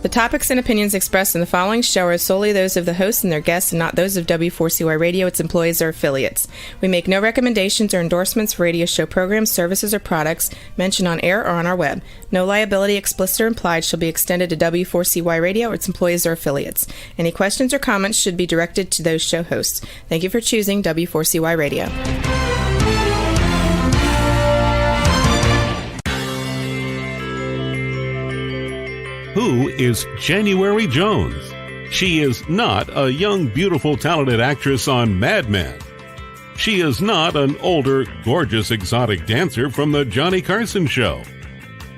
The topics and opinions expressed in the following show are solely those of the hosts and their guests and not those of W4CY Radio, its employees, or affiliates. We make no recommendations or endorsements for radio show programs, services, or products mentioned on air or on our web. No liability, explicit or implied, shall be extended to W4CY Radio, its employees, or affiliates. Any questions or comments should be directed to those show hosts. Thank you for choosing W4CY Radio. Who is January Jones? She is not a young, beautiful, talented actress on Mad Men. She is not an older, gorgeous, exotic dancer from the Johnny Carson Show.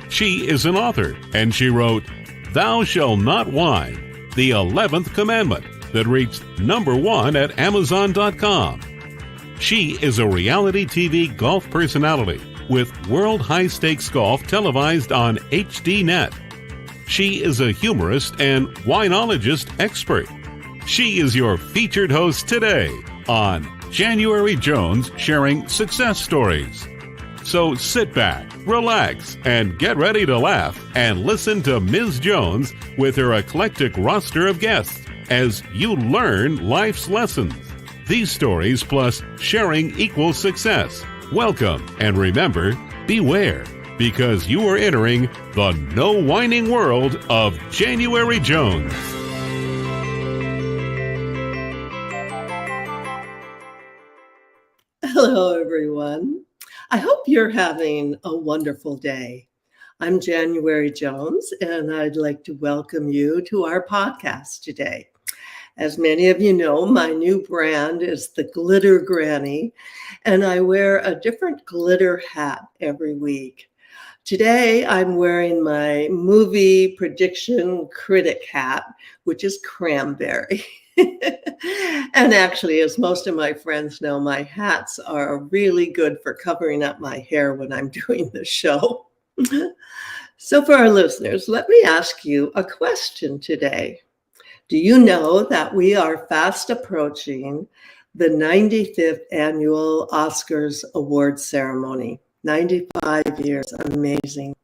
She is an author, and she wrote Thou Shalt Not Whine, the 11th Commandment, that reached #1 at Amazon.com. She is a reality TV golf personality with World High Stakes Golf televised on HDNet. She is a humorist and winologist expert. She is your featured host today on January Jones Sharing Success Stories. So sit back, relax, and get ready to laugh and listen to Ms. Jones with her eclectic roster of guests as you learn life's lessons. These stories plus sharing equals success. Welcome, and remember, beware, because you are entering the no whining world of January Jones. Hello, everyone. I hope you're having a wonderful day. I'm January Jones, and I'd like to welcome you to our podcast today. As many of you know, my new brand is the Glitter Granny, and I wear a different glitter hat every week. Today, I'm wearing my movie prediction critic hat, which is cranberry. And actually, as most of my friends know, my hats are really good for covering up my hair when I'm doing the show. So for our listeners, let me ask you a question today. Do you know that we are fast approaching the 95th annual Oscars award ceremony? 95 years, amazing.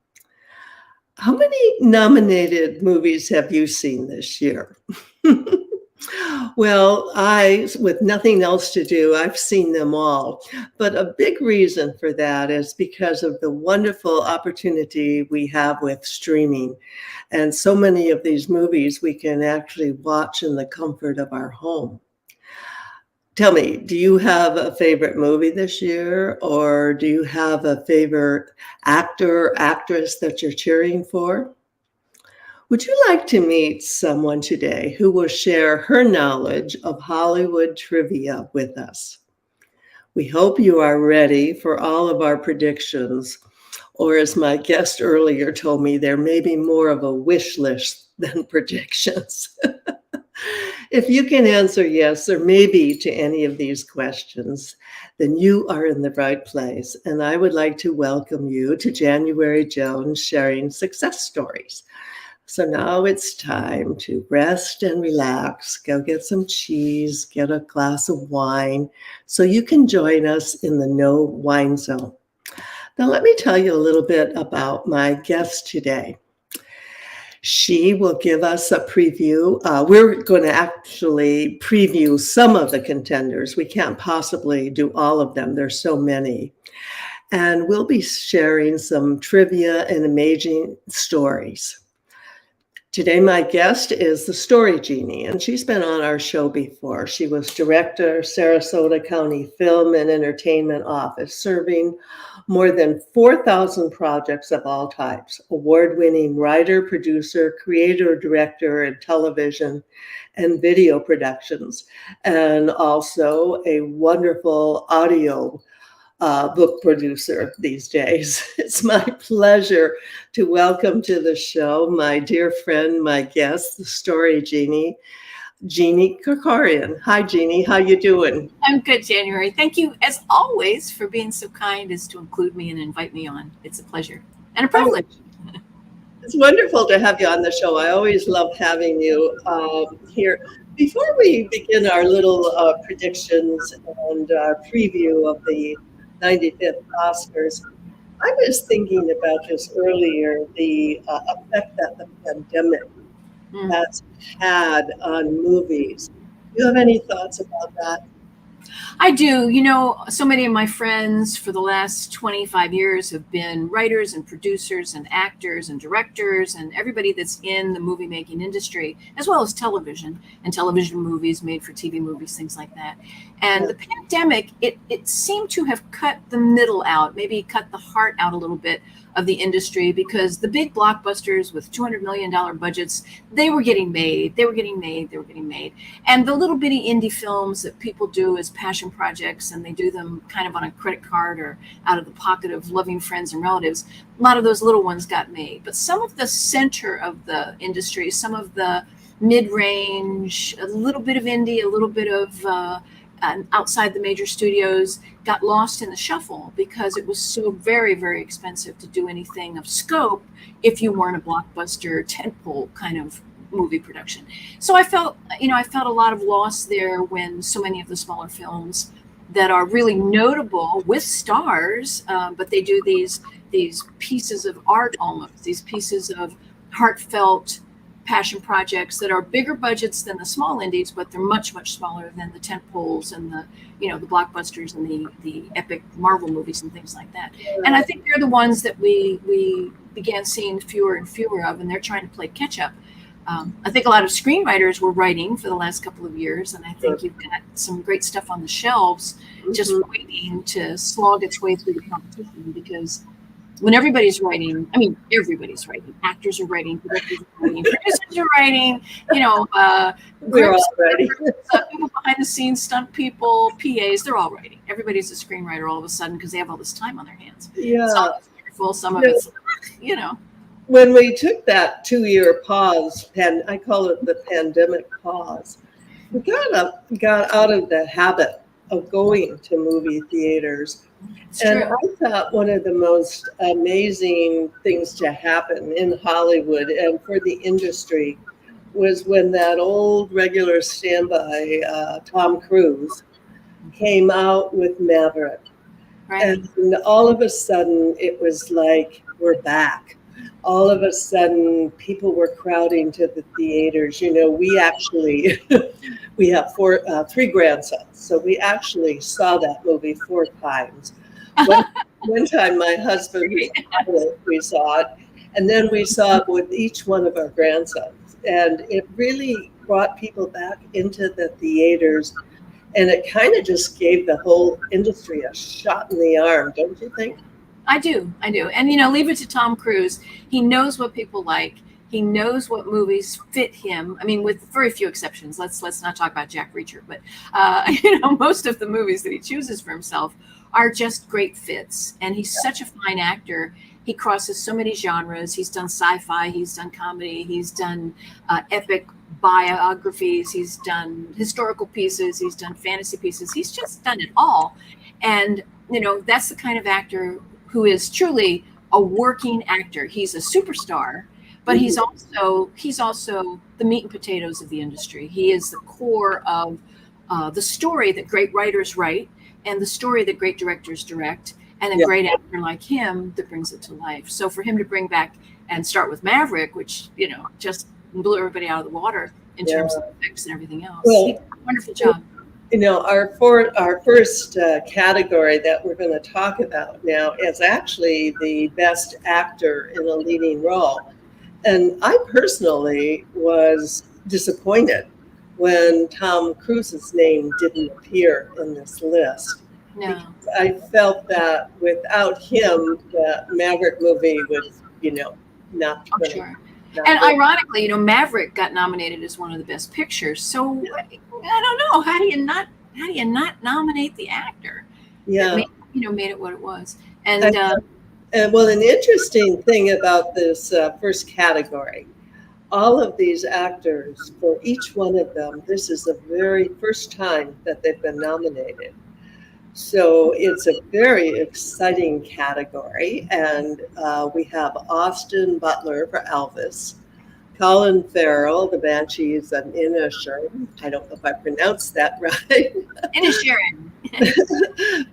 How many nominated movies have you seen this year? Well, with nothing else to do, I've seen them all. But a big reason for that is because of the wonderful opportunity we have with streaming. And so many of these movies we can actually watch in the comfort of our home. Tell me, do you have a favorite movie this year, or do you have a favorite actor or actress that you're cheering for? Would you like to meet someone today who will share her knowledge of Hollywood trivia with us? We hope you are ready for all of our predictions, or as my guest earlier told me, there may be more of a wish list than predictions. If you can answer yes or maybe to any of these questions, then you are in the right place. And I would like to welcome you to January Jones Sharing Success Stories. So now it's time to rest and relax, go get some cheese, get a glass of wine, so you can join us in the no wine zone. Now let me tell you a little bit about my guest today. She will give us a preview. We're going to actually preview some of the contenders. We can't possibly do all of them. There's so many. And we'll be sharing some trivia and amazing stories. Today, my guest is the Story Genie, and she's been on our show before. She was director, Sarasota County Film and Entertainment Office, serving more than 4,000 projects of all types, award-winning writer, producer, creator, director in television and video productions, and also a wonderful audio book producer these days. It's my pleasure to welcome to the show my dear friend, my guest, the Story Genie, Jeanne Corcoran. Hi, Jeanne. How you doing? I'm good, January. Thank you, as always, for being so kind as to include me and invite me on. It's a pleasure and a privilege. It's wonderful to have you on the show. I always love having you here. Before we begin our little predictions and preview of the 95th Oscars, I was thinking about this earlier, the effect that the pandemic has had on movies. Do you have any thoughts about that? I do. You know, so many of my friends for the last 25 years have been writers and producers and actors and directors and everybody that's in the movie making industry, as well as television and television movies, made for TV movies, things like that. And Yeah. the pandemic, it seemed to have cut the middle out, maybe cut the heart out a little bit of the industry, because the big blockbusters with $200 million budgets, they were getting made. And the little bitty indie films that people do as passion projects, and they do them kind of on a credit card or out of the pocket of loving friends and relatives, a lot of those little ones got made. But some of the center of the industry, some of the mid-range, a little bit of indie, a little bit of outside the major studios, got lost in the shuffle because it was so very, very expensive to do anything of scope if you weren't a blockbuster tentpole kind of movie production. So I felt a lot of loss there when so many of the smaller films that are really notable with stars, but they do these pieces of art, almost these pieces of heartfelt passion projects that are bigger budgets than the small indies, but they're much, much smaller than the tent poles and the blockbusters and the epic Marvel movies and things like that. And I think they're the ones that we began seeing fewer and fewer of, and they're trying to play catch up. I think a lot of screenwriters were writing for the last couple of years, and I think you've got some great stuff on the shelves just waiting to slog its way through the competition, because when everybody's writing, I mean, everybody's writing. Actors are writing, directors are writing, producers are writing, We're all ready. people behind the scenes, stunt people, PAs, they're all writing. Everybody's a screenwriter all of a sudden because they have all this time on their hands. Yeah. Some of it's wonderful, some of it's, When we took that 2-year pause, I call it the pandemic pause, we got out of the habit of going to movie theaters. It's And true. I thought one of the most amazing things to happen in Hollywood and for the industry was when that old regular standby, Tom Cruise, came out with Maverick. Right. And all of a sudden, it was like, we're back. All of a sudden, people were crowding to the theaters. We actually, we have 3 grandsons, so we actually saw that movie 4 times. One time, my husband, we saw it, and then we saw it with each one of our grandsons. And it really brought people back into the theaters, and it kind of just gave the whole industry a shot in the arm, don't you think? I do. And, leave it to Tom Cruise. He knows what people like. He knows what movies fit him. I mean, with very few exceptions. Let's not talk about Jack Reacher, but, most of the movies that he chooses for himself are just great fits. And he's such a fine actor. He crosses so many genres. He's done sci-fi. He's done comedy. He's done epic biographies. He's done historical pieces. He's done fantasy pieces. He's just done it all. And, that's the kind of actor who is truly a working actor. He's a superstar, but he's also the meat and potatoes of the industry. He is the core of the story that great writers write and the story that great directors direct, and a great actor like him that brings it to life. So for him to bring back and start with Maverick, which, just blew everybody out of the water in terms of effects and everything else. Well, he did a wonderful job. Our first category that we're going to talk about now is actually the best actor in a leading role. And I personally was disappointed when Tom Cruise's name didn't appear in this list. No. I felt that without him, the Maverick movie was, not Oh, gonna- sure. not And good. ironically, Maverick got nominated as one of the best pictures. So I don't know, how do you not nominate the actor? Yeah. That made it what it was. And Well, an interesting thing about this first category, all of these actors, for each one of them, this is the very first time that they've been nominated. So it's a very exciting category. And we have Austin Butler for Elvis, Colin Farrell, the Banshees of Inisherin. I don't know if I pronounced that right. Inisherin.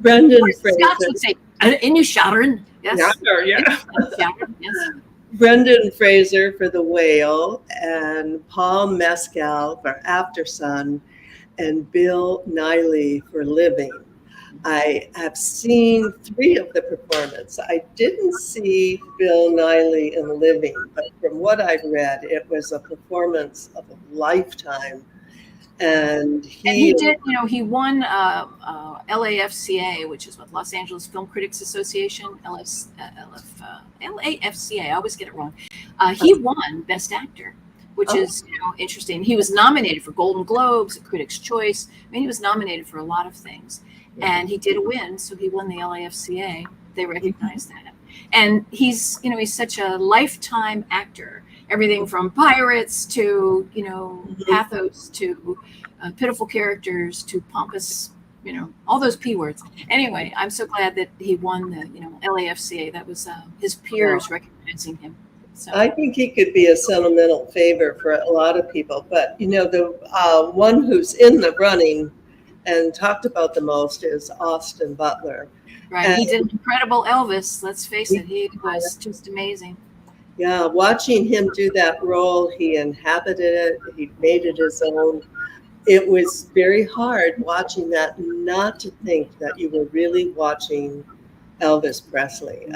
Brendan Scots Fraser. would say Inisherin. Yes. Yeah. Inisherin, yes. Brendan Fraser for The Whale, and Paul Mescal for After Sun, and Bill Nighy for Living. I have seen 3 of the performances. I didn't see Bill Nighy in Living, but from what I've read, it was a performance of a lifetime. And he did, he won LAFCA, which is what, Los Angeles Film Critics Association, LAFCA, I always get it wrong. He won Best Actor, which is interesting. He was nominated for Golden Globes, Critics' Choice. I mean, he was nominated for a lot of things. And he did win, so he won the LAFCA. They recognized that. And he's such a lifetime actor. Everything from pirates to, pathos to pitiful characters to pompous, all those P words. Anyway, I'm so glad that he won the, LAFCA. That was his peers recognizing him. So. I think he could be a sentimental favor for a lot of people. But, the one who's in the running and talked about the most is Austin Butler. Right. And he did an incredible Elvis. Let's face it. He was just amazing. Yeah. Watching him do that role, he inhabited it. He made it his own. It was very hard watching that, not to think that you were really watching Elvis Presley.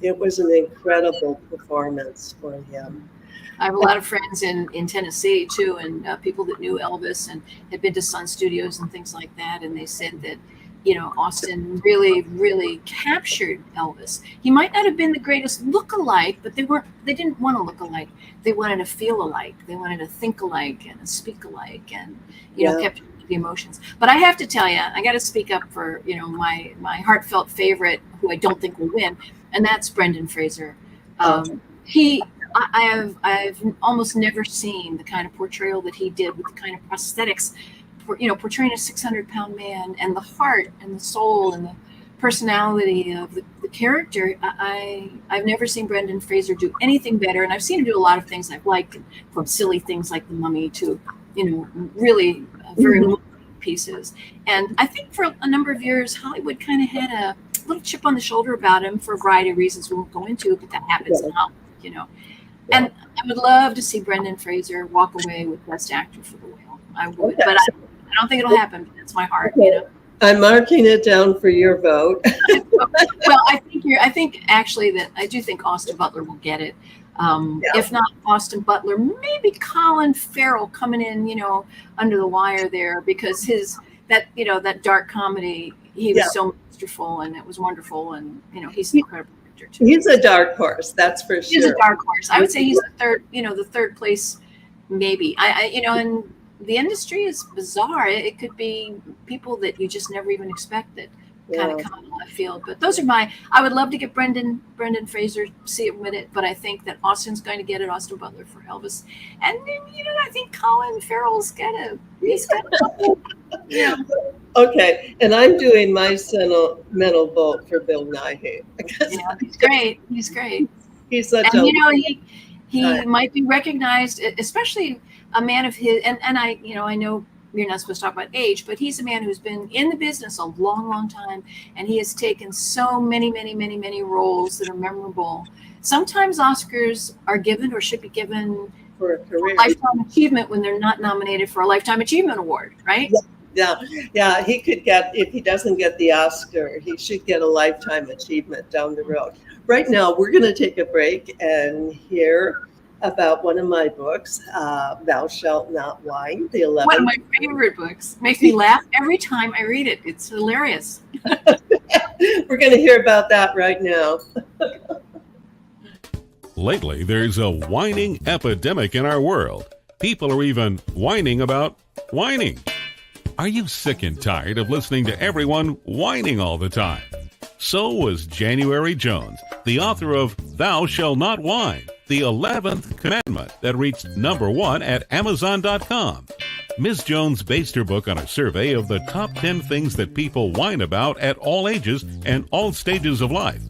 It was an incredible performance for him. I have a lot of friends in Tennessee too, and people that knew Elvis and had been to Sun Studios and things like that. And they said that, Austin really, really captured Elvis. He might not have been the greatest look-alike, but they didn't want to look alike. They wanted to feel alike. They wanted to think alike and speak alike, and capture the emotions. But I have to tell you, I got to speak up for my heartfelt favorite, who I don't think will win, and that's Brendan Fraser. I've almost never seen the kind of portrayal that he did with the kind of prosthetics, portraying a 600-pound man, and the heart and the soul and the personality of the character. I've never seen Brendan Fraser do anything better, and I've seen him do a lot of things I've liked, from silly things like The Mummy to, really very moving pieces. And I think for a number of years, Hollywood kind of had a little chip on the shoulder about him for a variety of reasons we won't go into, but that happens in Hollywood, And I would love to see Brendan Fraser walk away with Best Actor for The Whale. I would, but I don't think it'll happen. It's my heart, I'm marking it down for your vote. Well, I think actually that I do think Austin Butler will get it. If not Austin Butler, maybe Colin Farrell coming in, under the wire there, because that dark comedy, he was so masterful, and it was wonderful, and he's incredible. Too. He's a dark horse, that's for sure. He's a dark horse. I would say he's the third place, maybe. And the industry is bizarre. It could be people that you just never even expected kind of come out of left field. But those are I would love to get Brendan Fraser, see it with it, but I think that Austin's going to get it, Austin Butler for Elvis. And I think Colin Farrell's he's got a Okay, and I'm doing my sentimental vote for Bill Nighy. He's great. He's great. He's such he might be recognized, especially a man of his. And I know you're not supposed to talk about age, but he's a man who's been in the business a long, long time, and he has taken so many, many, many, many roles that are memorable. Sometimes Oscars are given or should be given for a career lifetime achievement when they're not nominated for a Lifetime Achievement Award, right? Yeah, he could get, if he doesn't get the Oscar, he should get a Lifetime Achievement down the road. Right now, we're going to take a break and hear about one of my books, Thou Shalt Not Whine, the 11th. One of my favorite books. Makes me laugh every time I read it. It's hilarious. We're going to hear about that right now. Lately, there's a whining epidemic in our world. People are even whining about whining. Are you sick and tired of listening to everyone whining all the time? So was January Jones, the author of Thou Shalt Not Whine, the 11th commandment that reached #1 at Amazon.com. Ms. Jones based her book on a survey of the top 10 things that people whine about at all ages and all stages of life.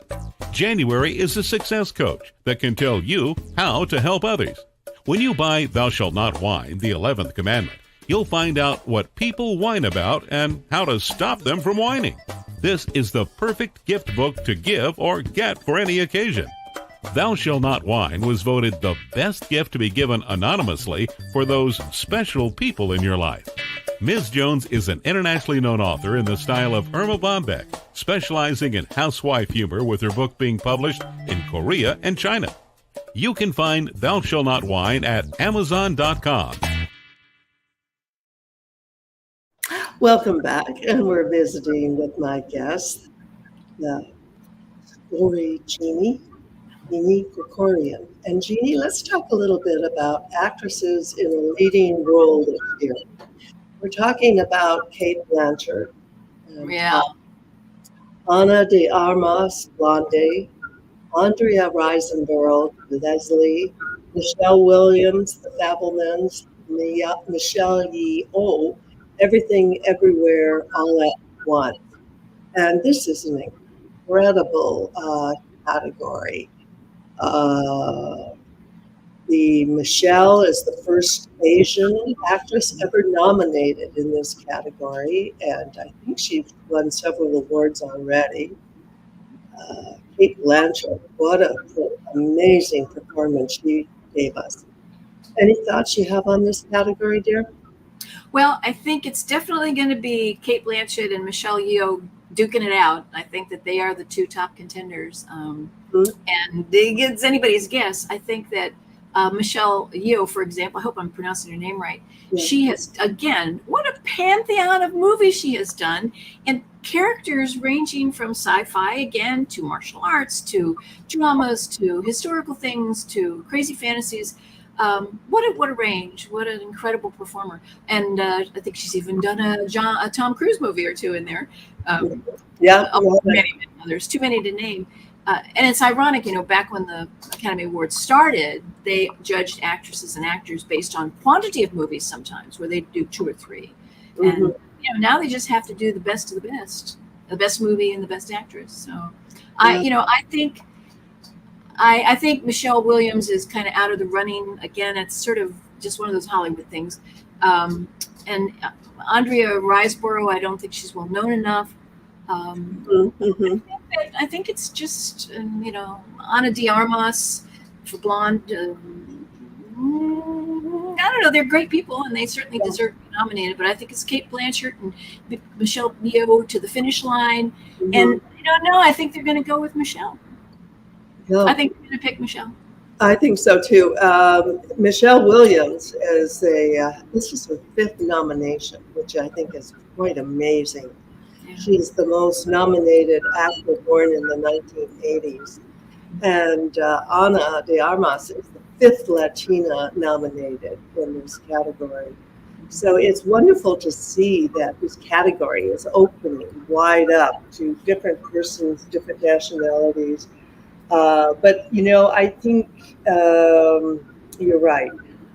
January is a success coach that can tell you how to help others. When you buy Thou Shalt Not Whine, the 11th commandment, you'll find out what people whine about and how to stop them from whining. This is the perfect gift book to give or get for any occasion. Thou Shall Not Whine was voted the best gift to be given anonymously for those special people in your life. Ms. Jones is an internationally known author in the style of Irma Bombeck, specializing in housewife humor with her book being published in Korea and China. You can find Thou Shall Not Whine at Amazon.com. Welcome back, and we're visiting with my guest, the Story Genie, Jeanne Corcoran. And Jeanne, let's talk a little bit about actresses in a leading role this year. We're talking about Cate Blanchett, Ana de Armas, Blonde, Andrea Riseborough, Leslie, Michelle Williams, The Fabelmans, Michelle Yeoh, Everything Everywhere All at Once. And this is an incredible category. The Michelle is the first Asian actress ever nominated in this category, and I think she's won several awards already. Cate Blanchett, what an amazing performance she gave us. Any thoughts you have on this category, dear? Well, I think it's definitely going to be Cate Blanchett and Michelle Yeoh duking it out. I think that they are the two top contenders. And it's anybody's guess. I think that Michelle Yeoh, for example, I hope I'm pronouncing her name right. Yeah. She has, again, what a pantheon of movies she has done, and characters ranging from sci-fi, again, to martial arts, to dramas, to historical things, to crazy fantasies. What a range! What an incredible performer! And I think she's even done a Tom Cruise movie or two in there. Many others, too many to name. And it's ironic, back when the Academy Awards started, they judged actresses and actors based on quantity of movies sometimes, where they'd do 2 or 3. And now they just have to do the best of the best movie and the best actress. So, I think Michelle Williams is kind of out of the running. Again, it's sort of just one of those Hollywood things. And Andrea Riseborough, I don't think she's well known enough. I think it's just, Ana de Armas for Blonde. I don't know. They're great people, and they certainly deserve to be nominated. But I think it's Cate Blanchett and Michelle Yeoh to the finish line. And I think they're going to go with Michelle. I think they're going to pick Michelle. I think so too. Michelle Williams is this is her 5th nomination, which I think is quite amazing. Yeah. She's the most nominated actor born in the 1980s. And Ana de Armas is the 5th Latina nominated in this category. So it's wonderful to see that this category is opening wide up to different persons, different nationalities. But I think you're right.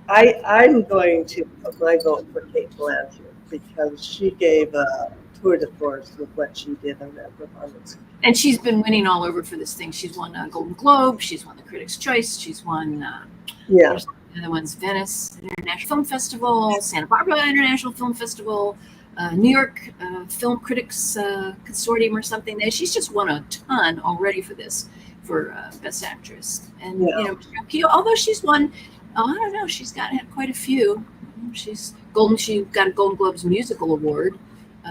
I'm going to put my vote for Cate Blanchett because she gave a tour de force with what she did on that performance. And she's been winning all over for this thing. She's won a Golden Globe. She's won the Critics' Choice. She's won the other one's Venice International Film Festival, Santa Barbara International Film Festival, New York Film Critics Consortium or something. She's just won a ton already for this. For Best Actress. And although she's won, I don't know, she's had quite a few. She got a Golden Globes Musical Award,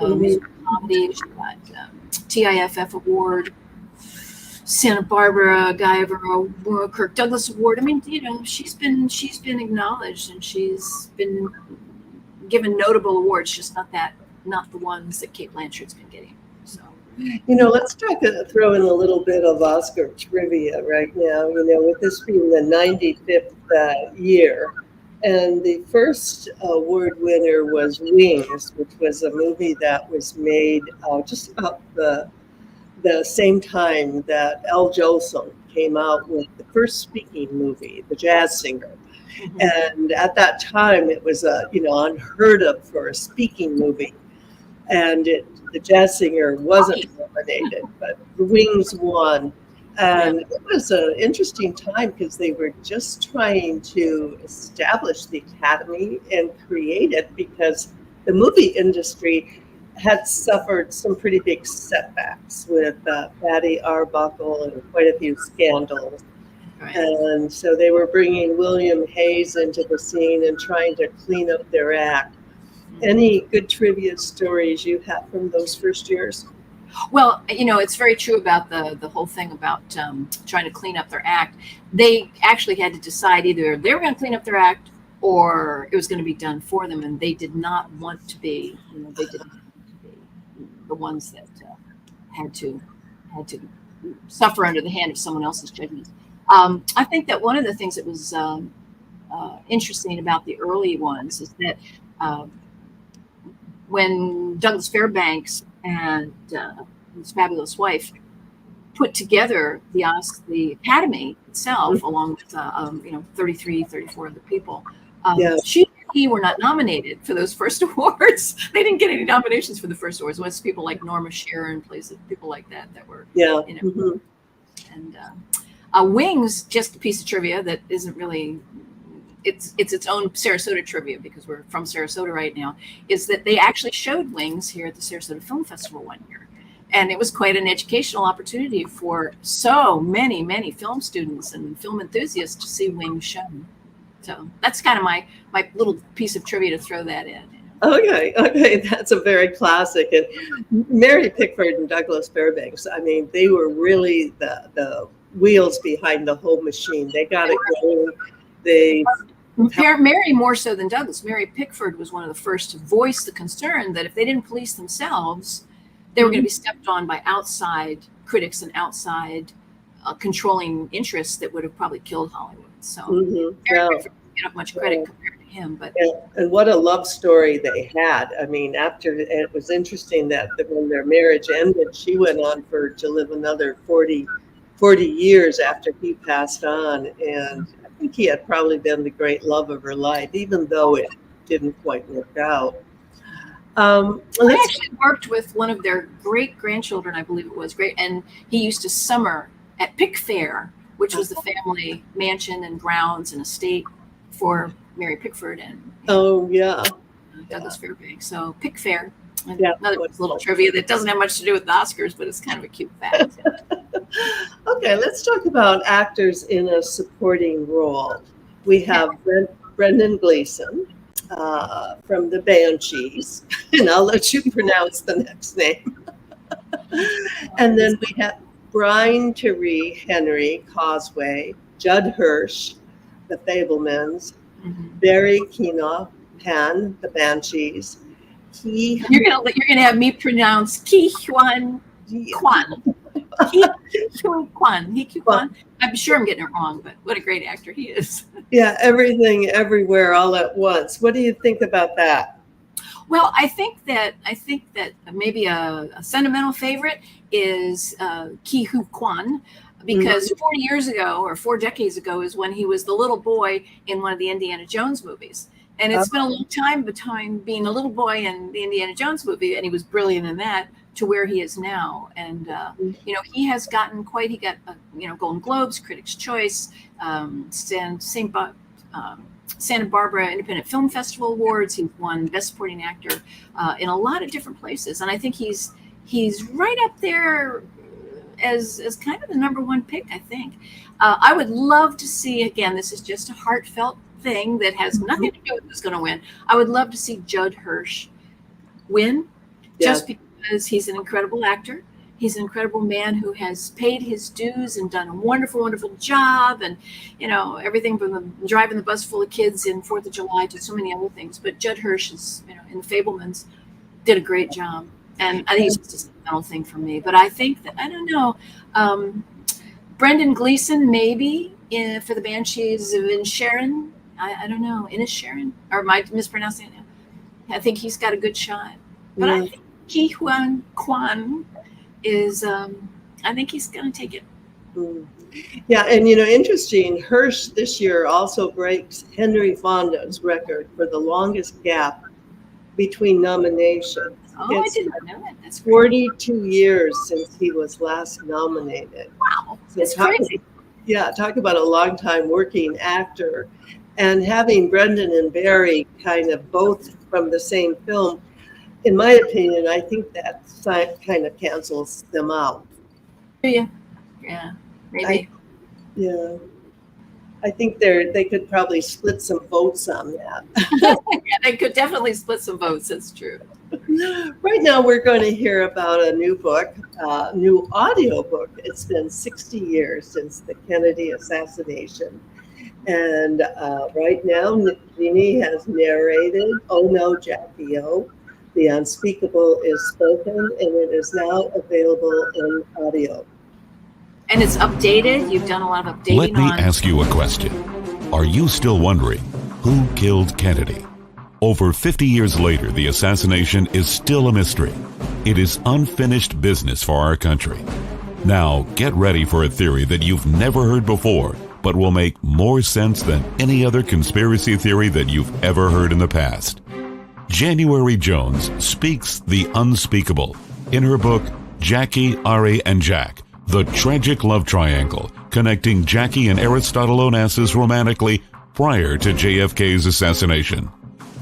musical comedy. She got TIFF Award, Santa Barbara Guyver Kirk Douglas Award. I mean, she's been acknowledged, and she's been given notable awards, just not the ones that Cate Blanchett's been getting. So. Let's throw in a little bit of Oscar trivia right now, with this being the 95th year. And the first award winner was Wings, which was a movie that was made just about the same time that Al Jolson came out with the first speaking movie, The Jazz Singer. And at that time, it was unheard of for a speaking movie. And The Jazz Singer wasn't nominated, but The Wings won. And it was an interesting time because they were just trying to establish the Academy and create it, because the movie industry had suffered some pretty big setbacks with Patty Arbuckle and quite a few scandals. Right. And so they were bringing William Hayes into the scene and trying to clean up their act. Any good trivia stories you have from those first years? Well, it's very true about the whole thing about trying to clean up their act. They actually had to decide either they were going to clean up their act or it was going to be done for them, and they did not want to be. They didn't want to be the ones that had to suffer under the hand of someone else's judgment. I think that one of the things that was interesting about the early ones is that when Douglas Fairbanks and his fabulous wife put together the Academy itself, along with 33, 34 other people, she and he were not nominated for those first awards. They didn't get any nominations for the first awards. It was people like Norma Sharon, people like that were, And Wings, just a piece of trivia that isn't really. It's its own Sarasota trivia because we're from Sarasota right now, is that they actually showed Wings here at the Sarasota Film Festival one year. And it was quite an educational opportunity for so many, many film students and film enthusiasts to see Wings shown. So that's kind of my little piece of trivia to throw that in. Okay, that's a very classic. And Mary Pickford and Douglas Fairbanks, I mean, they were really the wheels behind the whole machine. They got it going. Mary more so than Douglas. Mary Pickford was one of the first to voice the concern that if they didn't police themselves, they were going to be stepped on by outside critics and outside controlling interests that would have probably killed Hollywood. So Mary Pickford didn't get much credit compared to him. But and what a love story they had. I mean, it was interesting that when their marriage ended, she went on to live another 40 years after he passed on, and I think he had probably been the great love of her life, even though it didn't quite work out. I actually worked with one of their great-grandchildren, I believe it was, and he used to summer at Pick Fair, which was the family mansion and grounds and estate for Mary Pickford and Douglas Fairbanks. So Pick Fair. Another little trivia that doesn't have much to do with the Oscars, but it's kind of a cute fact. Okay, let's talk about actors in a supporting role. We have Brendan Gleeson from the Banshees, and I'll let you pronounce the next name. And then we have Brian Tyree Henry, Causeway, Judd Hirsch, the Fabelmans, Barry Keoghan, Pan, the Banshees. You're gonna have me pronounce Keoghan Kwan. Kwan. I'm sure I'm getting it wrong, but what a great actor he is. Yeah, everything, everywhere, all at once. What do you think about that? Well, I think that maybe a sentimental favorite is Ke Huy Quan, because 40 years ago or 4 decades ago is when he was the little boy in one of the Indiana Jones movies. And it's been a long time between being a little boy in the Indiana Jones movie, and he was brilliant in that, to where he is now. And, he has gotten he got, Golden Globes, Critics' Choice, Santa Barbara Independent Film Festival Awards. He won Best Supporting Actor in a lot of different places. And I think he's right up there as kind of the number one pick, I think. I would love to see, again, this is just a heartfelt thing that has nothing to do with who's going to win. I would love to see Judd Hirsch win, just because he's an incredible actor. He's an incredible man who has paid his dues and done a wonderful, wonderful job. And, everything from driving the bus full of kids in 4th of July to so many other things. But Judd Hirsch is, in the Fabelmans, did a great job. And I think it's just a sentimental thing for me. But I think that, I don't know, Brendan Gleeson, maybe, for the Banshees of Inisherin. I don't know, Inisherin? Or am I mispronouncing it now? I think he's got a good shot. But I think Keoghan Kwan is, I think he's going to take it. Yeah, and interesting, Hirsch this year also breaks Henry Fonda's record for the longest gap between nominations. I didn't know that. That's 42 years since he was last nominated. Wow, that's crazy. Talk about a long time working actor. And having Brendan and Barry kind of both from the same film, in my opinion, I think that kind of cancels them out. Yeah, maybe. I think they could probably split some votes on that. Yeah, they could definitely split some votes. That's true. Right now, we're going to hear about a new book, new audio book. It's been 60 years since the Kennedy assassination. And right now, Jeanne has narrated Oh No, Jackie O. The Unspeakable is Spoken, and it is now available in audio. And it's updated. You've done a lot of updating. Let me ask you a question. Are you still wondering who killed Kennedy? Over 50 years later, the assassination is still a mystery. It is unfinished business for our country. Now, get ready for a theory that you've never heard before, but will make more sense than any other conspiracy theory that you've ever heard in the past. January Jones speaks the unspeakable in her book, Jackie, Ari, and Jack, The Tragic Love Triangle, connecting Jackie and Aristotle Onassis romantically prior to JFK's assassination.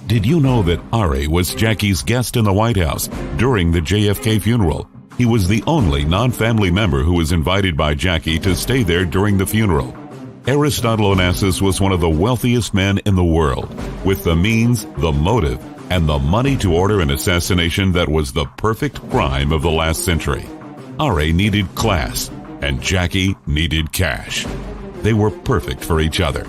Did you know that Ari was Jackie's guest in the White House during the JFK funeral? He was the only non-family member who was invited by Jackie to stay there during the funeral. Aristotle Onassis was one of the wealthiest men in the world, with the means, the motive, and the money to order an assassination that was the perfect crime of the last century. Ari needed class, and Jackie needed cash. They were perfect for each other.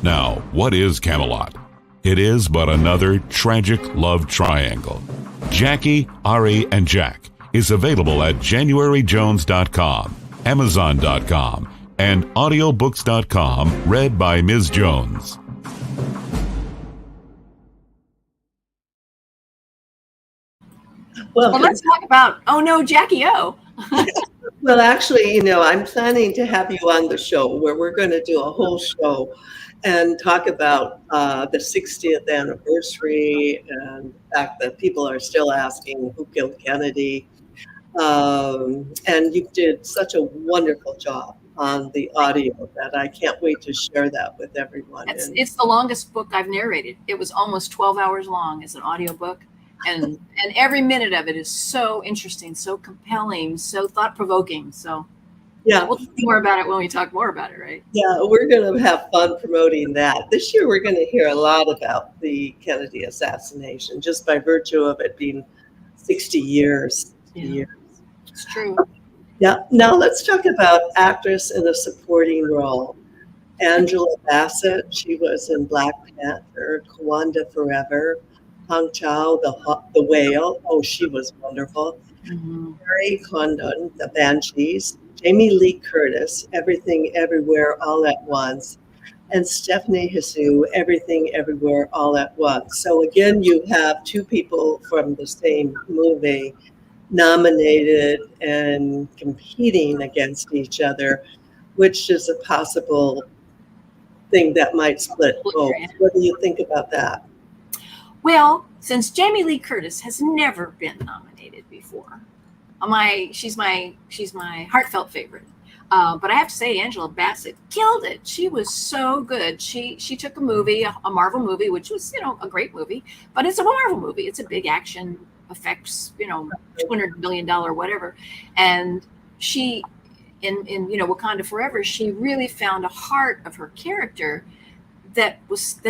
Now, what is Camelot? It is but another tragic love triangle. Jackie, Ari, and Jack is available at JanuaryJones.com, Amazon.com, and audiobooks.com, read by Ms. Jones. Well, let's talk about Oh No, Jackie O. Well, actually, I'm planning to have you on the show where we're going to do a whole show and talk about the 60th anniversary and the fact that people are still asking who killed Kennedy. And you did such a wonderful job on the audio that I can't wait to share that with everyone. It's the longest book I've narrated. It was almost 12 hours long as an audio book. And every minute of it is so interesting, so compelling, so thought-provoking. So yeah, we'll talk more about it when we talk more about it, right? Yeah, we're going to have fun promoting that. This year, we're going to hear a lot about the Kennedy assassination, just by virtue of it being 60 years. It's true. Yeah. Now let's talk about actress in a supporting role. Angela Bassett, she was in Black Panther, Kawanda Forever. Hong Chow, the whale. Oh, she was wonderful. Mary Condon, The Banshees. Jamie Lee Curtis, Everything Everywhere All at Once. And Stephanie Hsu, Everything Everywhere All at Once. So again, you have two people from the same movie nominated and competing against each other, which is a possible thing that might split both. What do you think about that? Well, since Jamie Lee Curtis has never been nominated before, she's my heartfelt favorite. But I have to say, Angela Bassett killed it. She was so good. She took a movie, a Marvel movie, which was a great movie, but it's a Marvel movie. It's a big action effects, $200 million whatever, and she in Wakanda Forever, she really found a heart of her character that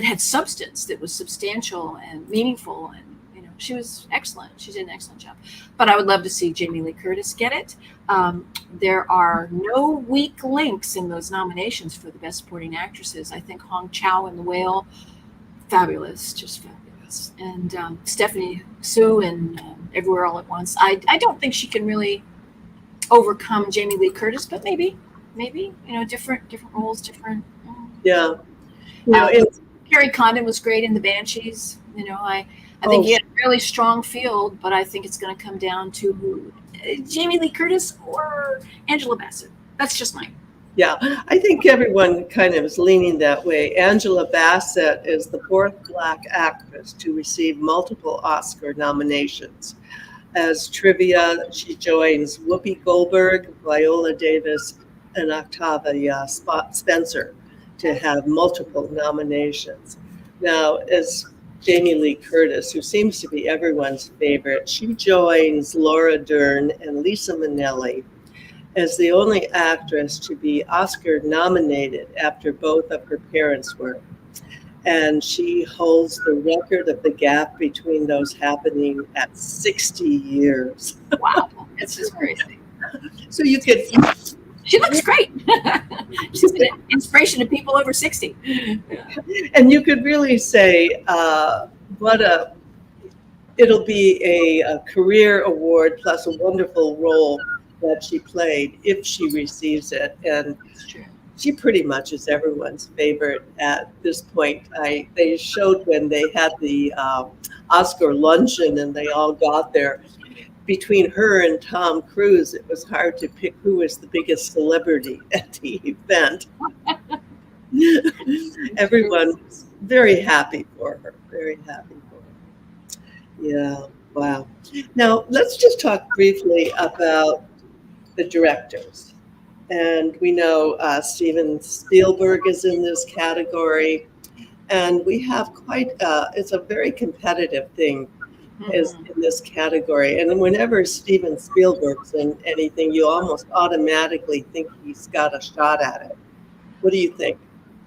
had substance, that was substantial and meaningful, and she was excellent. She did an excellent job. But I would love to see Jamie Lee Curtis get it. There are no weak links in those nominations for the Best Supporting Actresses. I think Hong Chow in The Whale, fabulous, just fabulous. And Stephanie Hsu in Everywhere All at Once. I don't think she can really overcome Jamie Lee Curtis, but maybe different roles, different. Yeah. Carrie Condon was great in The Banshees. I think he had a really strong field, but I think it's going to come down to Jamie Lee Curtis or Angela Bassett. That's just mine. Yeah, I think everyone kind of is leaning that way. Angela Bassett is the fourth Black actress to receive multiple Oscar nominations. As trivia, she joins Whoopi Goldberg, Viola Davis, and Octavia Spencer to have multiple nominations. Now, as Jamie Lee Curtis, who seems to be everyone's favorite, she joins Laura Dern and Lisa Minnelli as the only actress to be Oscar nominated after both of her parents were. And she holds the record of the gap between those happening at 60 years. Wow, it's just crazy. So you could. She looks great. She's an inspiration to people over 60. And you could really say, it'll be a career award plus a wonderful role that she played if she receives it. And she pretty much is everyone's favorite at this point. They showed when they had the Oscar luncheon and they all got there. Between her and Tom Cruise, it was hard to pick who was the biggest celebrity at the event. Everyone was very happy for her, very happy for her. Yeah, wow. Now, let's just talk briefly about the directors. And we know Steven Spielberg is in this category. And we have it's a very competitive thing is in this category. And whenever Steven Spielberg's in anything, you almost automatically think he's got a shot at it. What do you think?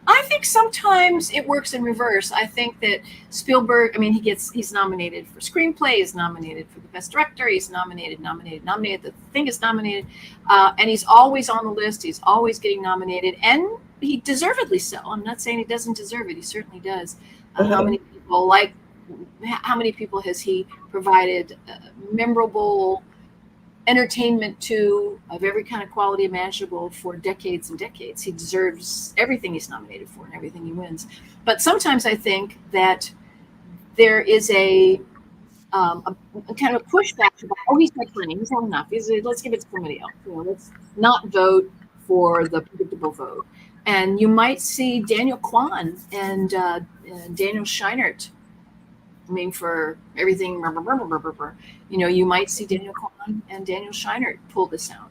I think sometimes it works in reverse. I think that Spielberg, I mean, he's nominated for screenplay, he's nominated for the best director, he's nominated, the thing is nominated, and he's always on the list, he's always getting nominated, and he deservedly so. I'm not saying he doesn't deserve it, he certainly does. How many people has he provided memorable entertainment to of every kind of quality imaginable for decades and decades? He deserves everything he's nominated for and everything he wins. But sometimes I think that there is a kind of a pushback about, he's not winning, he's not enough. Let's give it to somebody else. Let's not vote for the predictable vote. And you might see Daniel Kwan and Daniel Scheinert. I mean, for everything, you might see Daniel Corcoran and Daniel Scheinert pull this out.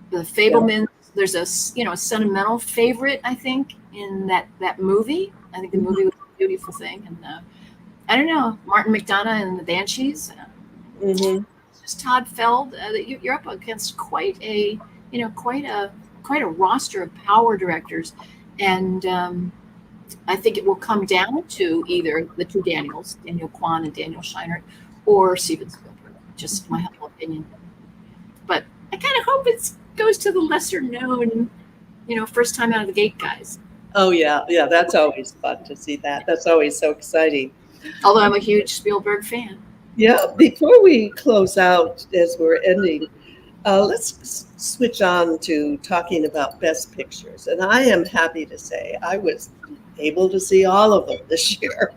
The Fabelmans, there's a sentimental favorite, I think, in that movie. I think the movie was a beautiful thing, and I don't know, Martin McDonagh and the Banshees. Just Todd Feld. You're up against quite a roster of power directors, and I think it will come down to either the two Daniels, Daniel Kwan and Daniel Scheinert, or Steven Spielberg. Just my humble opinion. But I kind of hope it goes to the lesser known, first time out of the gate guys. Oh, yeah. Yeah, that's always fun to see that. That's always so exciting. Although I'm a huge Spielberg fan. Yeah, before we close out as we're ending, let's switch on to talking about Best Pictures. And I am happy to say I was able to see all of them this year.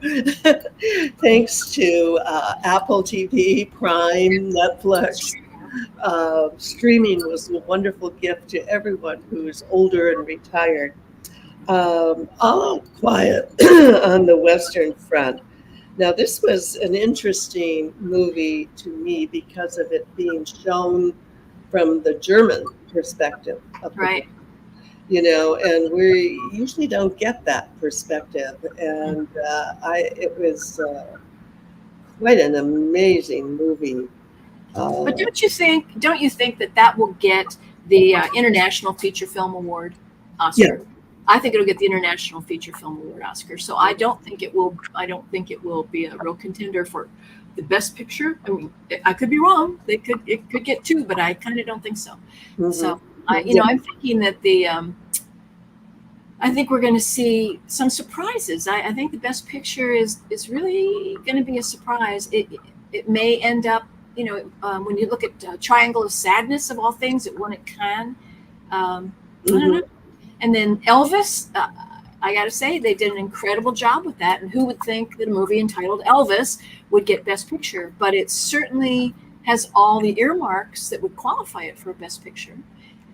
Thanks to Apple TV, Prime, Netflix. Streaming was a wonderful gift to everyone who's older and retired. All Out Quiet on the Western Front. Now, this was an interesting movie to me because of it being shown from the German perspective of right. And we usually don't get that perspective. And it was quite an amazing movie. But don't you think that will get the International Feature Film Award Oscar? Yeah. I think it'll get the International Feature Film Award Oscar. So I don't think it will be a real contender for the Best Picture. I mean, I could be wrong. It could get two, but I kind of don't think so. Mm-hmm. So I'm thinking that I think we're going to see some surprises. I think the Best Picture is really going to be a surprise. It may end up, when you look at Triangle of Sadness of all things, it won at Cannes. I don't know. And then Elvis, I got to say, they did an incredible job with that. And who would think that a movie entitled Elvis would get Best Picture? But it certainly has all the earmarks that would qualify it for a Best Picture.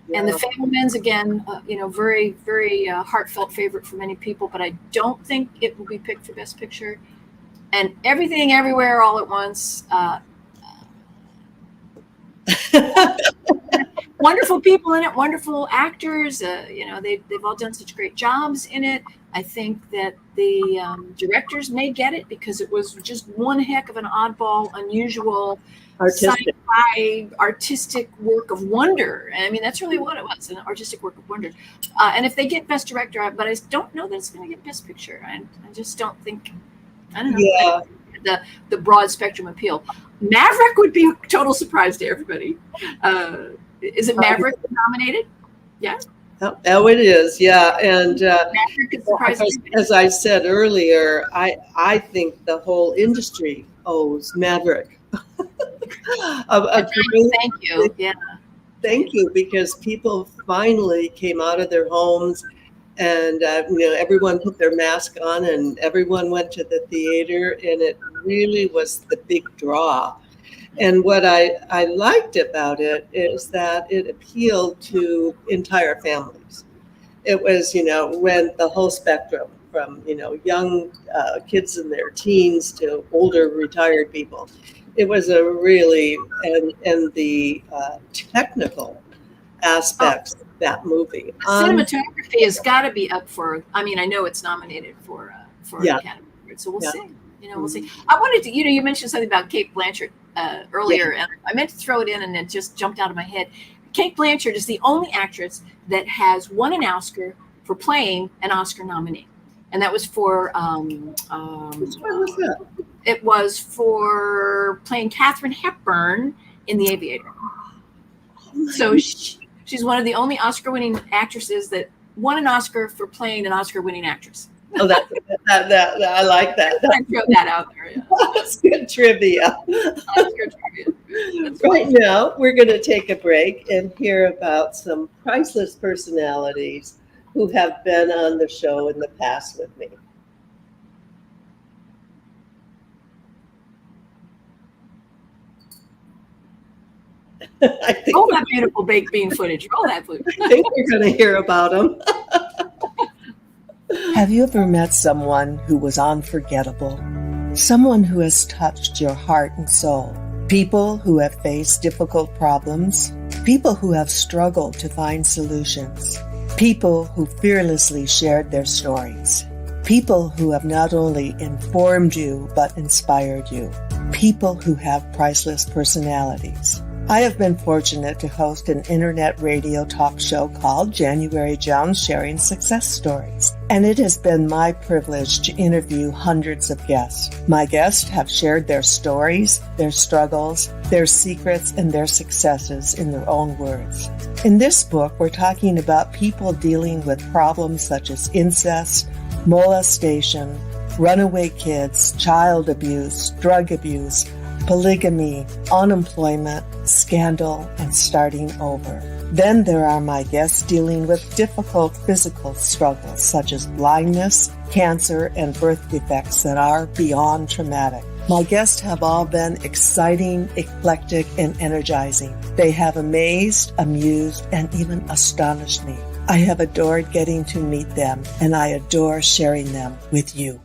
Yeah. And The Fabelmans, again, very, very heartfelt favorite for many people, but I don't think it will be picked for Best Picture. And Everything Everywhere All at Once. Wonderful people in it, wonderful actors. They've all done such great jobs in it. I think that the directors may get it because it was just one heck of an oddball, unusual Artistic. sci-fi artistic work of wonder. And I mean, that's really what it was, an artistic work of wonder. And if they get Best Director, but I don't know that it's going to get Best Picture. I just don't think, I don't know. Yeah. The broad spectrum appeal. Maverick would be a total surprise to everybody. Is it Maverick nominated? Yeah. Oh, it is. Yeah. And Maverick is surprising. as I said earlier, I think the whole industry owes Maverick. Thank you. Yeah. Thank you, because people finally came out of their homes, and everyone put their mask on, and everyone went to the theater, and it really was the big draw. And what I liked about it is that it appealed to entire families. It was, went the whole spectrum from, young kids in their teens to older retired people. It was a really, and the technical aspects of that movie. Cinematography has got to be up for, I know it's nominated for an Academy Award, so we'll see. We'll see. I wanted to, you mentioned something about Cate Blanchett earlier, and I meant to throw it in, and it just jumped out of my head. Cate Blanchett is the only actress that has won an Oscar for playing an Oscar nominee, and that was for Which one was that? It was for playing Katharine Hepburn in The Aviator. So she's one of the only Oscar-winning actresses that won an Oscar for playing an Oscar-winning actress. Oh, that I like that. I throw that out there. Yeah. That's good trivia. Oscar trivia. That's Right now, we're going to take a break and hear about some priceless personalities who have been on the show in the past with me. Roll that beautiful baked bean footage. Roll that footage. I think we're going to hear about them. Have you ever met someone who was unforgettable? Someone who has touched your heart and soul? People who have faced difficult problems? People who have struggled to find solutions? People who fearlessly shared their stories? People who have not only informed you, but inspired you? People who have priceless personalities? I have been fortunate to host an internet radio talk show called January Jones Sharing Success Stories, and it has been my privilege to interview hundreds of guests. My guests have shared their stories, their struggles, their secrets, and their successes in their own words. In this book, we're talking about people dealing with problems such as incest, molestation, runaway kids, child abuse, drug abuse, polygamy, unemployment, scandal, and starting over. Then there are my guests dealing with difficult physical struggles such as blindness, cancer, and birth defects that are beyond traumatic. My guests have all been exciting, eclectic, and energizing. They have amazed, amused, and even astonished me. I have adored getting to meet them, and I adore sharing them with you.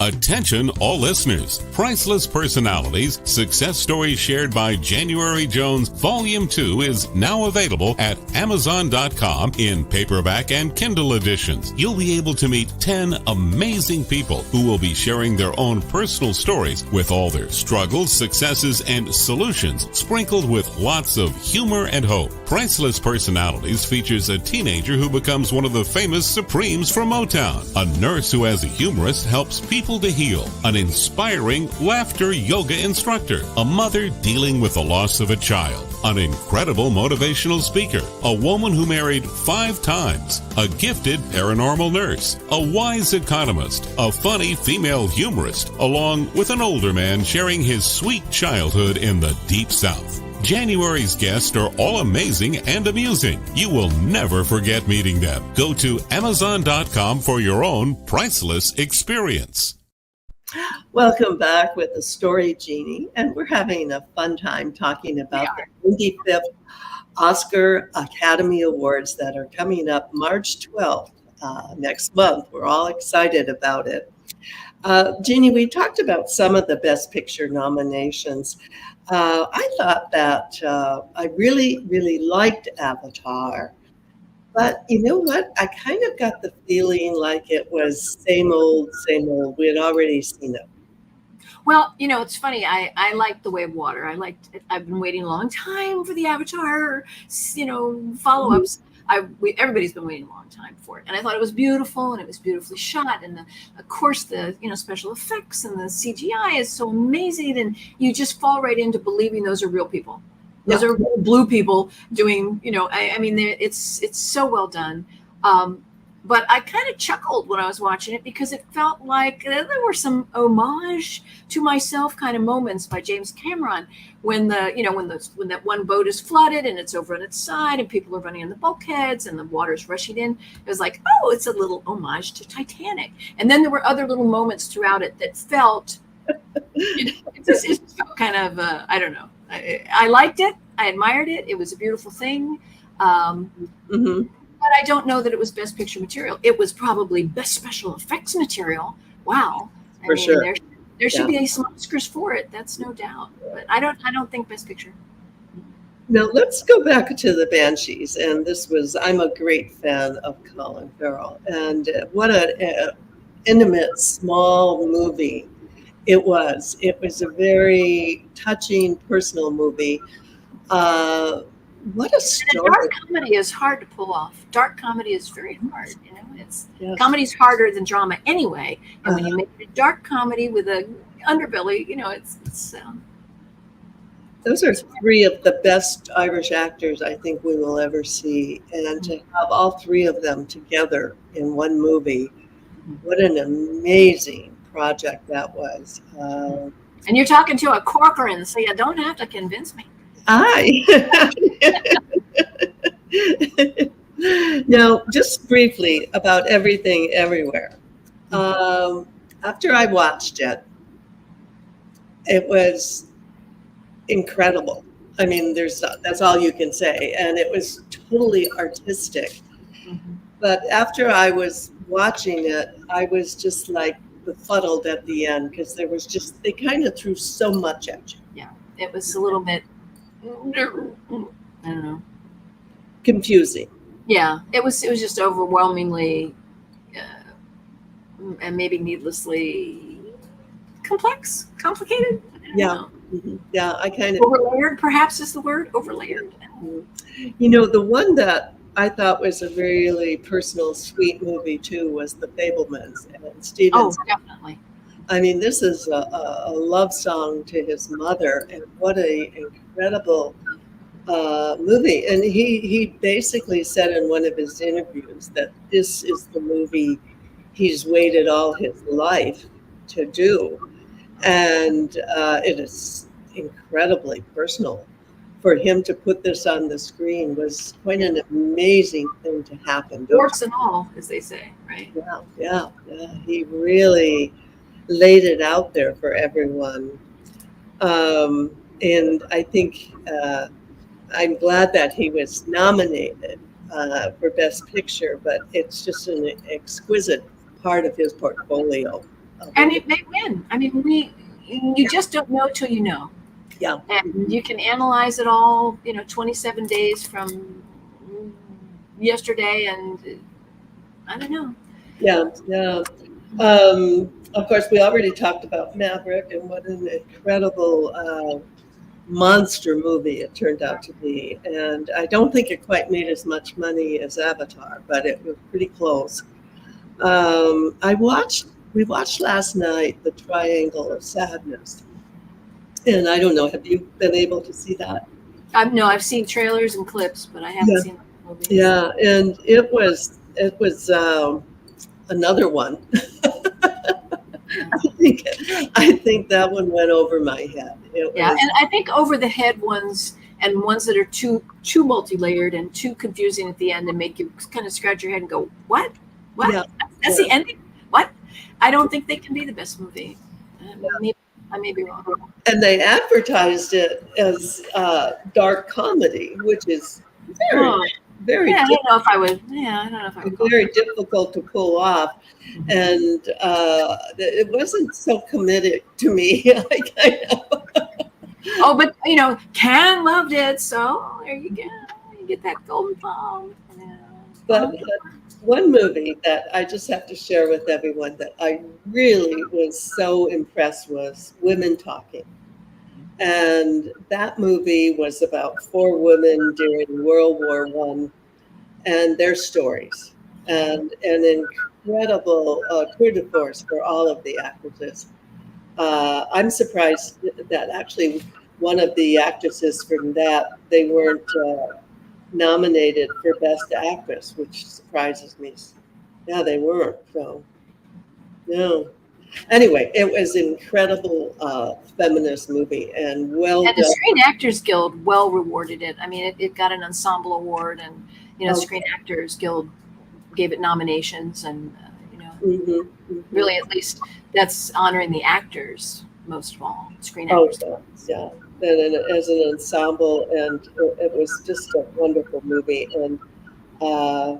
Attention all listeners. Priceless Personalities, Success Stories Shared by January Jones, Volume 2 is now available at Amazon.com in paperback and Kindle editions. You'll be able to meet 10 amazing people who will be sharing their own personal stories with all their struggles, successes, and solutions, sprinkled with lots of humor and hope. Priceless Personalities features a teenager who becomes one of the famous Supremes from Motown. A nurse who, as a humorist, helps people to heal, an inspiring laughter yoga instructor, a mother dealing with the loss of a child, an incredible motivational speaker, a woman who married 5 times, a gifted paranormal nurse, a wise economist, a funny female humorist, along with an older man sharing his sweet childhood in the Deep South. January's guests are all amazing and amusing. You will never forget meeting them. Go to Amazon.com for your own priceless experience. Welcome back with the Story Genie, and we're having a fun time talking about the 25th Oscar Academy Awards that are coming up March 12th next month. We're all excited about it. Jeannie, we talked about some of the Best Picture nominations. I thought that I really, really liked Avatar. But you know what? I kind of got the feeling like it was same old, same old. We had already seen it. Well, it's funny. I like The Way of Water. I've been waiting a long time for the Avatar, follow-ups. Everybody's been waiting a long time for it. And I thought it was beautiful, and it was beautifully shot. And of course, the special effects and the CGI is so amazing. And you just fall right into believing those are real people. Those are real blue people doing, I mean, it's so well done. But I kind of chuckled when I was watching it because it felt like there were some homage to myself kind of moments by James Cameron when when that one boat is flooded and it's over on its side and people are running in the bulkheads and the water's rushing in. It was like, oh, it's a little homage to Titanic. And then there were other little moments throughout it that felt, it just felt kind of, I don't know. I liked it. I admired it. It was a beautiful thing. But I don't know that it was Best Picture material. It was probably Best Special Effects material. Wow. For sure. There should be some Oscars for it. That's no doubt. But I don't think Best Picture. Now let's go back to the Banshees. And I'm a great fan of Colin Farrell. And what an intimate, small movie it was. It was a very touching, personal movie. What a story. And dark comedy is hard to pull off. Dark comedy is very hard. Comedy's harder than drama anyway. And when you make a dark comedy with a underbelly, it's those are three of the best Irish actors I think we will ever see. And to have all three of them together in one movie, what an amazing project that was. And you're talking to a Corcoran, so you don't have to convince me. Now, just briefly about Everything Everywhere. After I watched it, it was incredible. I mean, that's all you can say. And it was totally artistic. But after I was watching it, I was just like befuddled at the end because they kind of threw so much at you. Yeah, it was a little bit, I don't know. Confusing. Yeah, it was just overwhelmingly and maybe needlessly complicated. Yeah. Yeah, I kind of overlayered, perhaps is the word, overlayered. The one that I thought was a really personal, sweet movie too was The Fabelmans and Stevens. Oh, definitely. I mean, this is a love song to his mother, and what a incredible movie. And he basically said in one of his interviews that this is the movie he's waited all his life to do. And it is incredibly personal. For him to put this on the screen was quite an amazing thing to happen. Warts and all, as they say, right? Yeah. He really laid it out there for everyone. And I think I'm glad that he was nominated for Best Picture, but it's just an exquisite part of his portfolio. And it may win. I mean, you just don't know till you know. Yeah. And you can analyze it all, 27 days from yesterday, and I don't know. Yeah. Of course, we already talked about Maverick and what an incredible monster movie it turned out to be. And I don't think it quite made as much money as Avatar, but it was pretty close. We watched last night The Triangle of Sadness. And I don't know, have you been able to see that? I've seen trailers and clips, but I haven't seen the movie. Yeah, and it was another one. I think that one went over my head. And I think over the head ones and ones that are too multi-layered and too confusing at the end and make you kind of scratch your head and go, what? Yeah. That's the ending? What? I don't think they can be the best movie. I may be wrong. And they advertised it as dark comedy, which is very I don't know if I would. Yeah, I don't know if I would. Very difficult to pull off, and it wasn't so committed to me. Oh, but Ken loved it, so there you go. You get that golden palm. Yeah. But One movie that I just have to share with everyone that I really was so impressed was Women Talking. And that movie was about four women during World War One and their stories, and an incredible tour de force for all of the actresses. I'm surprised that actually one of the actresses from that, they weren't nominated for Best Actress, which surprises me. Yeah, they weren't. So, no. Anyway, it was an incredible feminist movie and well And the done. Screen Actors Guild well rewarded it. I mean, it got an ensemble award, and Okay. Screen Actors Guild gave it nominations, and really, at least that's honoring the actors most of all. Screen Oh, Actors. yeah. And as an ensemble, and it was just a wonderful movie. And I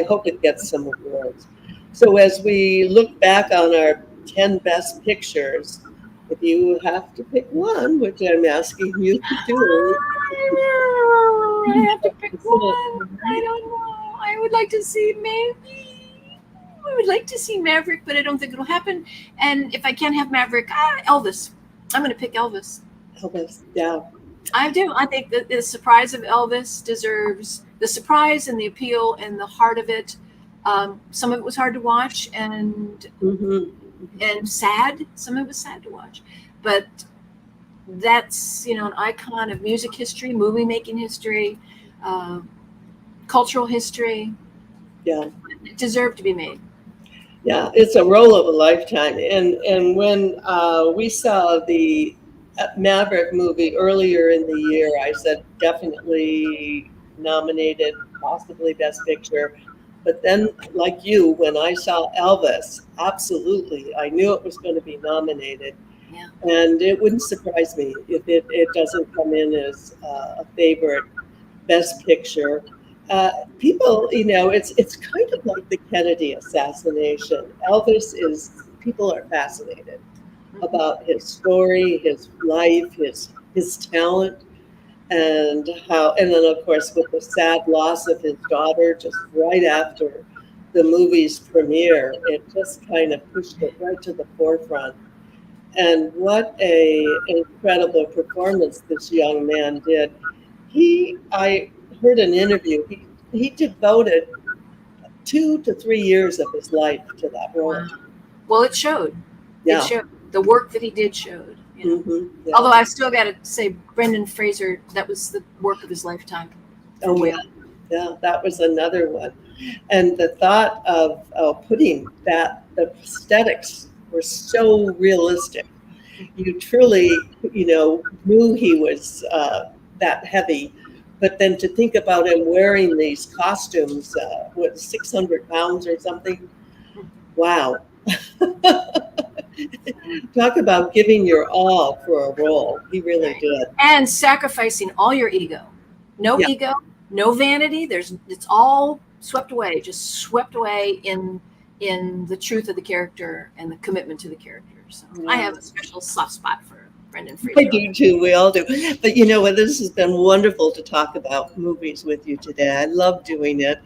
hope it gets some awards. So as we look back on our 10 best pictures, if you have to pick one, which I'm asking you to do, I have to pick one. I don't know. I would like to see maybe. I would like to see Maverick, but I don't think it'll happen. And if I can't have Maverick, Elvis. I'm going to pick Elvis. Elvis, yeah. I do. I think that the surprise of Elvis deserves the surprise and the appeal and the heart of it. Some of it was hard to watch and sad. Some of it was sad to watch, but that's an icon of music history, movie making history, cultural history. Yeah, it deserved to be made. Yeah, it's a role of a lifetime. And when we saw the Maverick movie earlier in the year, I said definitely nominated, possibly Best Picture. But then, like you, when I saw Elvis, absolutely, I knew it was going to be nominated. Yeah. And it wouldn't surprise me if it doesn't come in as a favorite Best Picture. People, it's kind of like the Kennedy assassination. People are fascinated about his story, his life, his talent, and then of course with the sad loss of his daughter just right after the movie's premiere, it just kind of pushed it right to the forefront. And what a incredible performance this young man did. I heard an interview. He devoted 2 to 3 years of his life to that role. Wow. Well, it showed. Yeah. It showed. The work that he did showed. Yeah. Although I still got to say, Brendan Fraser, that was the work of his lifetime. Oh, yeah, that was another one. And the thought of putting the prosthetics were so realistic. You truly, knew he was that heavy. But then to think about him wearing these costumes, 600 pounds or something? Wow. Talk about giving your all for a role. He really did. And sacrificing all your ego. No ego, no vanity. It's all swept away, just swept away in the truth of the character and the commitment to the character. So I have a special soft spot for Brendan Fraser. I do too. We all do. But you know what? This has been wonderful to talk about movies with you today. I love doing it.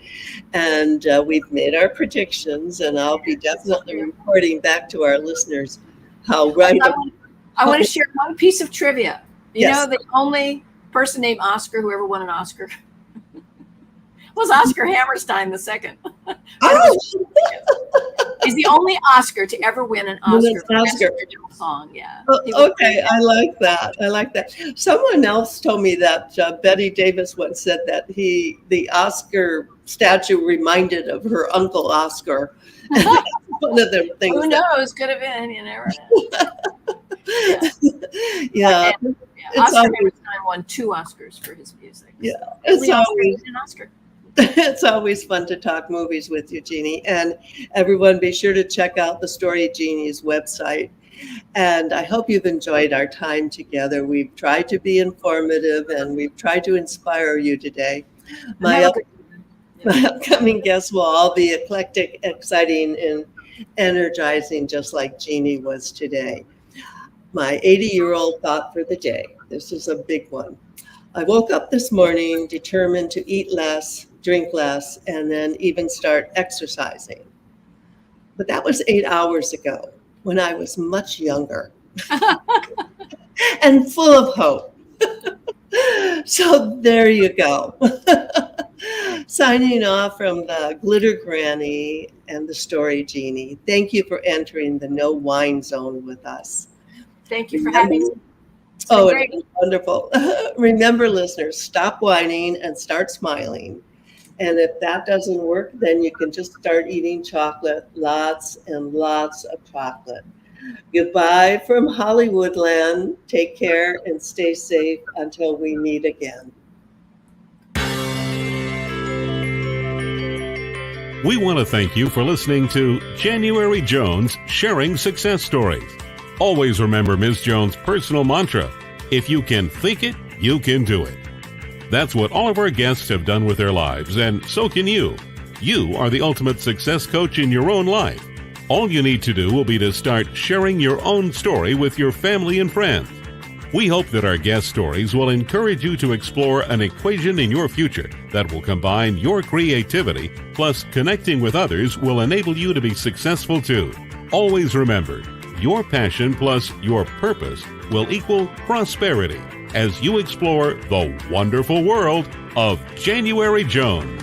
And we've made our predictions, and I'll be definitely reporting back to our listeners how right. I want to share one piece of trivia. Yes. You know, the only person named Oscar who ever won an Oscar was Oscar Hammerstein II. Oh! He's the only Oscar to ever win an Oscar for Best Original Song. Yeah. Okay, I like that. Someone else told me that Betty Davis once said that the Oscar statue reminded of her uncle Oscar. One of the things. Who knows? Could have been. You never know. Yeah. Oscar Hammerstein won 2 Oscars for his music. Yeah. It's always an Oscar. It's always fun to talk movies with you, Jeannie. And everyone, be sure to check out the Story Genie's website. And I hope you've enjoyed our time together. We've tried to be informative and we've tried to inspire you today. My upcoming guests will all be eclectic, exciting, and energizing, just like Jeannie was today. My 80-year-old thought for the day. This is a big one. I woke up this morning determined to eat less, drink less, and then even start exercising. But that was 8 hours ago when I was much younger and full of hope. So there you go. Signing off from the Glitter Granny and the Story Genie. Thank you for entering the No Wine Zone with us. Thank you for having me. Oh, it was wonderful. Remember, listeners, stop whining and start smiling. And if that doesn't work, then you can just start eating chocolate, lots and lots of chocolate. Goodbye from Hollywoodland. Take care and stay safe until we meet again. We want to thank you for listening to January Jones Sharing Success Stories. Always remember Ms. Jones' personal mantra, if you can think it, you can do it. That's what all of our guests have done with their lives, and so can you. You are the ultimate success coach in your own life. All you need to do will be to start sharing your own story with your family and friends. We hope that our guest stories will encourage you to explore an equation in your future that will combine your creativity plus connecting with others will enable you to be successful too. Always remember, your passion plus your purpose will equal prosperity as you explore the wonderful world of January Jones.